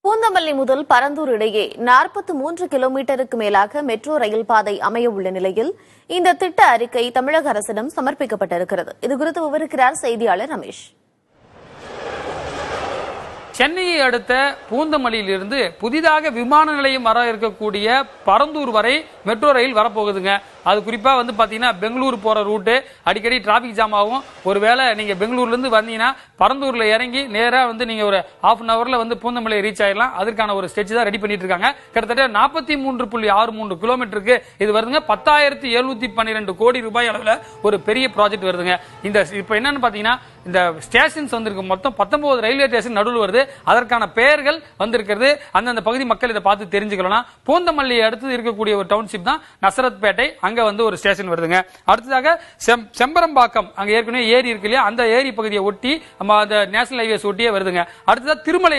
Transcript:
பூந்தமல்லி முதல் பரந்தூர் இடையே 43 கிலோமீட்டருக்கு மேலாக மெட்ரோ ரயில் பாதை அமைய உள்ள நிலையில் இந்த திட்ட அறிக்கை தமிழக அரசிடம் சமர்ப்பிக்கப்பட்டிருக்கிறது. இதுகுறித்து விவரிக்கிறார் செய்தியாளர் ரமேஷ். சென்னையை அடுத்த பூந்தமல்லியிலிருந்து புதிதாக விமான நிலையம் வர இருக்கக்கூடிய பரந்தூர் வரை மெட்ரோ ரயில் வரப்போகுதுங்க. அது குறிப்பா பாத்தீங்கன்னா பெங்களூர் போற ரூட்டு அடிக்கடி டிராபிக் ஜாம் ஆகும். ஒருவேளை நீங்க பெங்களூர்ல இருந்து வந்தீங்கன்னா பரந்தூர்ல இறங்கி நேரா நீங்க ஒரு ஹாஃப் அன் அவர்ல பூந்தமல்லியை ரீச் ஆயிடலாம். அதற்கான ஒரு ஸ்டெச் தான் ரெடி பண்ணிட்டு இருக்காங்க. கிட்டத்தட்ட 43.63 கிலோமீட்டருக்கு இது வருதுங்க. 10,712 கோடி ரூபாய் அளவுல ஒரு பெரிய ப்ராஜெக்ட் வருதுங்க. இந்த இப்ப என்னன்னு பாத்தீங்கன்னா இந்த ஸ்டேஷன்ஸ் வந்திருக்கு. மொத்தம் 19 ரயில்வே ஸ்டேஷன் நடுவில் வருது. அதற்கான பெயர்கள் வந்திருக்கிறது. அந்தந்த பகுதி மக்கள் இதை பார்த்து தெரிஞ்சுக்கலாம். பூந்தமல்லி அடுத்து இருக்கக்கூடிய ஒரு டவுன்ஷிப் தான் நசரத்பேட்டை. அங்க ஒரு ஸ்டேஷன் வருதுங்க. அடுத்ததாக செம்பரம்பாக்கம், அங்க ஏற்கனவே ஏரி இருக்கு இல்லையா, அந்த ஏரி பகுதியை ஒட்டி அந்த நேஷனல் ஹைவேஸ் ஒட்டியே வருதுங்க. அடுத்ததாக திருமலை